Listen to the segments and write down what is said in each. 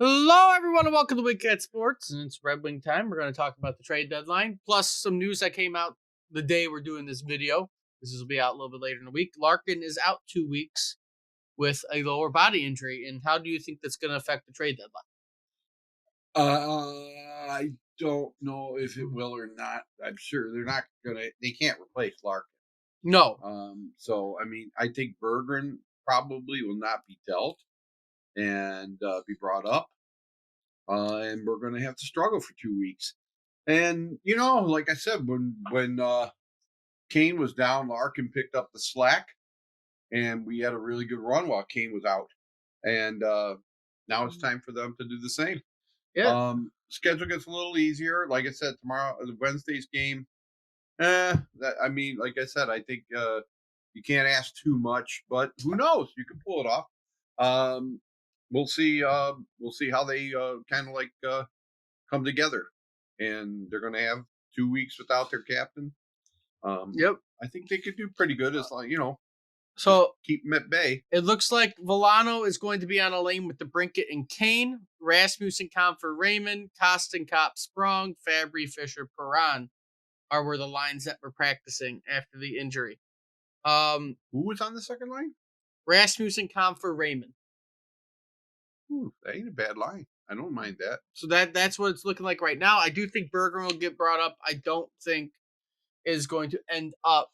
Hello, everyone, and welcome to Week at Sports. And it's Red Wing time. We're going to talk about the trade deadline, plus some news that came out the day we're doing this video. This will be out a little bit later in the week. Larkin is out 2 weeks with a lower body injury. And how do you think that's going to affect the trade deadline? I don't know if it will or not. I'm sure they're not gonna. They can't replace Larkin. No. So I mean, I think Bergeron probably will not be dealt and be brought up, and we're gonna have to struggle for 2 weeks. And like I said, when Kane was down, Larkin picked up the slack, and we had a really good run while Kane was out. And now it's time for them to do the same. Yeah. Schedule gets a little easier. Like I said, tomorrow, Wednesday's game. I mean, like I said, I think you can't ask too much, but who knows? You can pull it off. Um, we'll see. We'll see how they kind of come together, and they're going to have 2 weeks without their captain. Yep. I think they could do pretty good as long, just So keep them at bay. it looks like Volano is going to be on a lane with the Brinket and Kane, Rasmussen, Comfort, Raymond, Costin, Cop, Sprong, Fabry, Fisher, Perron are where the lines that were practicing after the injury. Who was on the second line? Rasmussen, Comfort, Raymond. Ooh, that ain't a bad line. I don't mind that. So that's what it's looking like right now. I do think Bergeron will get brought up. I don't think is going to end up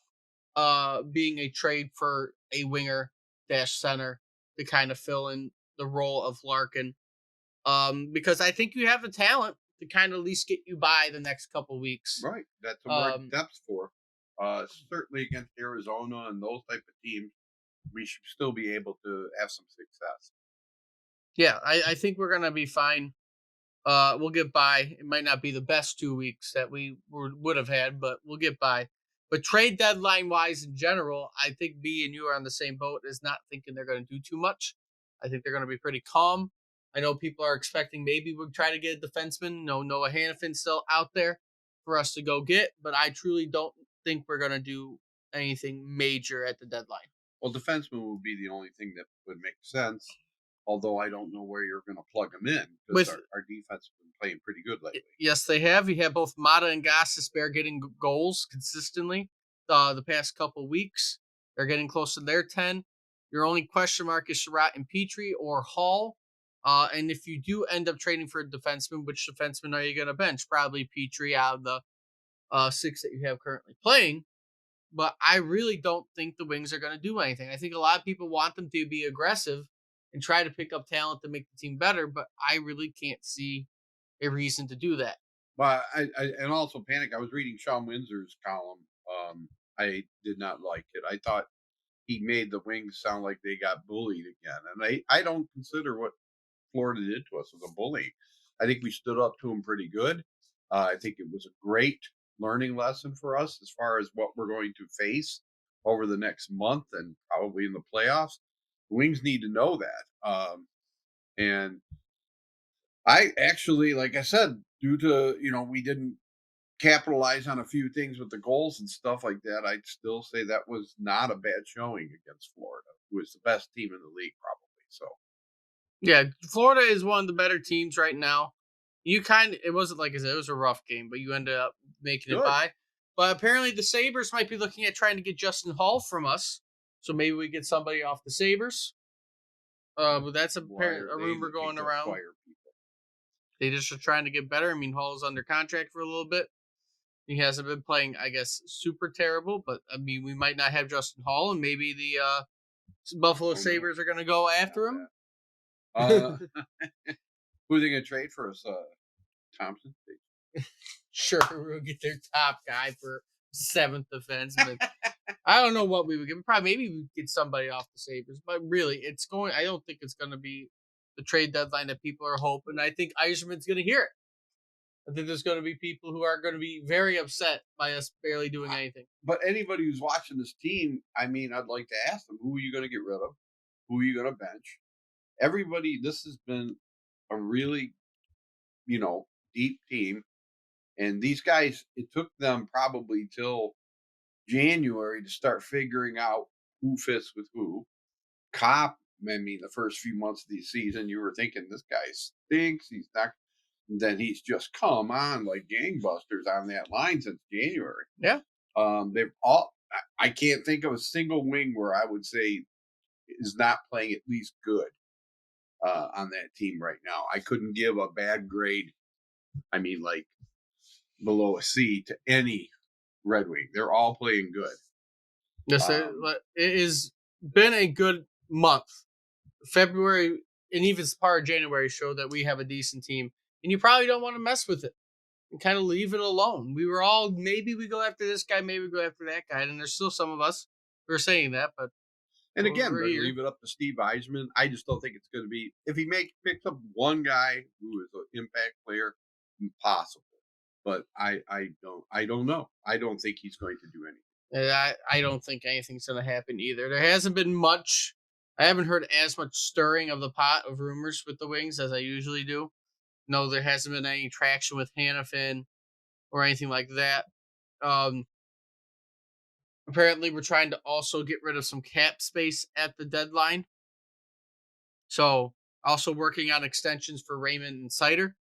being a trade for a winger dash center to kind of fill in the role of Larkin. Because I think you have the talent to kind of at least get you by the next couple weeks. Right. That's what we're Um, depth for. Certainly against Arizona and those type of teams, we should still be able to have some success. yeah, I think we're gonna be fine. We'll get by. It might not be the best 2 weeks that we would have had, but we'll get by. But trade deadline wise, in general, I think B and you are on the same boat. Is not thinking they're going to do too much. I think they're going to be pretty calm. I know people are expecting maybe we'll try to get a defenseman. No, Noah Hannafin's still out there for us to go get, but I truly don't think we're going to do anything major at the deadline. Well, defenseman would be the only thing that would make sense. Although I don't know where you're going to plug them in because With our defense has been playing pretty good lately. Yes, they have. You have both Mata and Gostisbehere getting goals consistently the past couple weeks. They're getting close to their 10. Your only question mark is Sherratt and Petrie or Hall. And if you do end up trading for a defenseman, which defenseman are you going to bench? Probably Petrie out of the six that you have currently playing. But I really don't think the Wings are going to do anything. I think a lot of people want them to be aggressive and try to pick up talent to make the team better, but I really can't see a reason to do that. But and also panic. I was reading Sean Windsor's column. I did not like it. I thought he made the Wings sound like they got bullied again, and I don't consider what Florida did to us as a bully. I think we stood up to them pretty good. I think it was a great learning lesson for us as far as what we're going to face over the next month and probably in the playoffs. The Wings need to know that. And I actually, like I said, due to we didn't capitalize on a few things with the goals and stuff like that, I'd still say that was not a bad showing against Florida, who is the best team in the league, probably. So Yeah, Florida is one of the better teams right now. It wasn't like I said, it was a rough game, but you ended up making it good. by. But apparently the Sabres might be looking at trying to get Justin Hall from us. So maybe we get somebody off the Sabres. But that's Why are a they rumor looking going to around. acquire people? They just are trying to get better. I mean, Hall's under contract for a little bit. He hasn't been playing, I guess, super terrible, but I mean, we might not have Justin Hall, and maybe the Buffalo Oh no, Sabres are going to go not after him. that. Uh, who are they going to trade for us? Thompson. Sure, we'll get their top guy for seventh defenseman. I don't know what we would give. Probably maybe we get somebody off the Sabres, but really, it's going. I don't think it's going to be the trade deadline that people are hoping. I think Eiserman's going to hear it. I think there's going to be people who are going to be very upset by us barely doing anything. But anybody who's watching this team, I mean, I'd like to ask them, who are you going to get rid of? Who are you going to bench? Everybody, this has been a really, deep team. And these guys, it took them probably till January to start figuring out who fits with who. Cop I mean, the first few months of the season, you were thinking this guy stinks. He's not. Then he's just come on like gangbusters on that line since January. Yeah. They've all. I can't think of a single wing where I would say is not playing at least good on that team right now. I couldn't give a bad grade. I mean, like below a C to any Red Wing. They're all playing good. Yes, it has been a good month. February and even part of January show that we have a decent team, and you probably don't want to mess with it and kind of leave it alone. We were all maybe we go after this guy, maybe we go after that guy, and there's still some of us who are saying that. But And again, over but here, leave it up to Steve Eisman. I just don't think it's going to be if he picks up one guy who is an impact player, impossible. But I don't know. I don't think he's going to do anything. I don't think anything's going to happen either. There hasn't been much. I haven't heard as much stirring of the pot of rumors with the Wings as I usually do. No, there hasn't been any traction with Hannafin or anything like that. Apparently, we're trying to also get rid of some cap space at the deadline. So, also working on extensions for Raymond and Sider.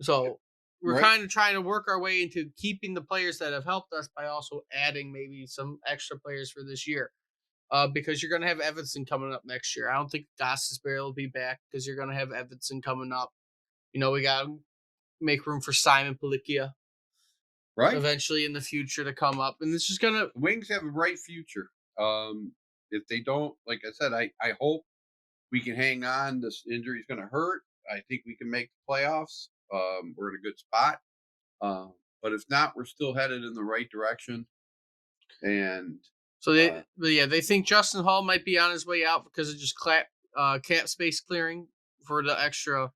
So, we're Right. kind of trying to work our way into keeping the players that have helped us by also adding maybe some extra players for this year. Because you're going to have Evanson coming up next year. I don't think Gostisbehere will be back because you're going to have Evanson coming up. You know, we got to make room for Simon Palikia Right? eventually in the future to come up. And it's just going to. The Wings have a bright future. If they don't, like I said, I hope we can hang on. This injury is going to hurt. I think we can make the playoffs. We're in a good spot. But if not, we're still headed in the right direction. And So they think Justin Hall might be on his way out because of just cap space clearing for the extra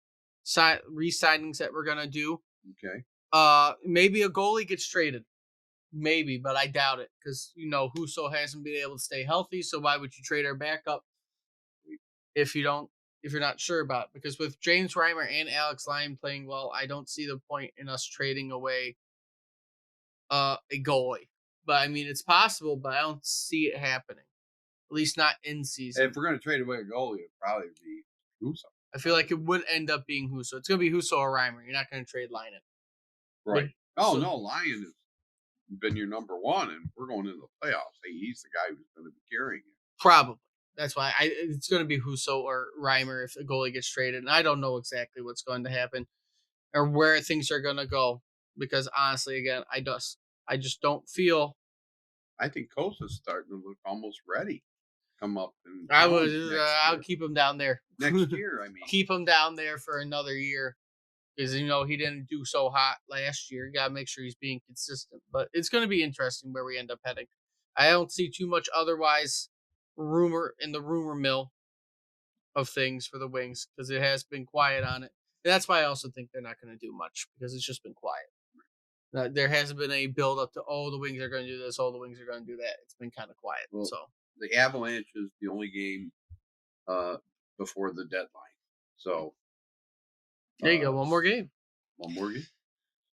re-signings that we're gonna do. okay, Maybe a goalie gets traded, maybe, but I doubt it because Husso hasn't been able to stay healthy. So why would you trade our backup if you're not sure about it? Because with James Reimer and Alex Lyon playing well, I don't see the point in us trading away a goalie. But I mean, it's possible, but I don't see it happening. At least not in season. if we're going to trade away a goalie, it'd probably be Husso. I feel like it would end up being Husso. It's going to be Husso or Reimer. You're not going to trade Lyon. Right. Oh, so- no, Lyon has been your number one, and we're going into the playoffs. Hey, he's the guy who's going to be carrying it. Probably. That's why it's going to be Husso or Reimer if a goalie gets traded. And I don't know exactly what's going to happen or where things are going to go because honestly, again, I just don't feel. I think Kosa's starting to look almost ready. Come up and I'll keep him down there. next year. I mean, Keep him down there for another year because he didn't do so hot last year. You got to make sure he's being consistent. But it's going to be interesting where we end up heading. I don't see too much otherwise rumor in the rumor mill of things for the Wings because it has been quiet on it. And that's why I also think they're not going to do much because it's just been quiet. There hasn't been any build up to the Wings are going to do this, the Wings are going to do that. It's been kind of quiet. Well, so the Avalanche is the only game before the deadline. So there you go, one more game. One more game.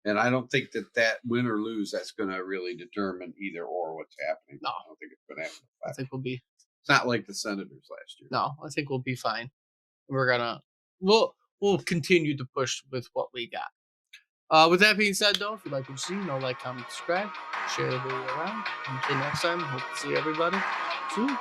And I don't think that win or lose, that's going to really determine either or what's happening. No. I don't think it's going to happen. I think It's not like the Senators last year. No, I think we'll be fine. We'll continue to push with what we got. With that being said, though, if you like what you see, like, comment, subscribe, share the video around. Until next time, hope to see everybody soon.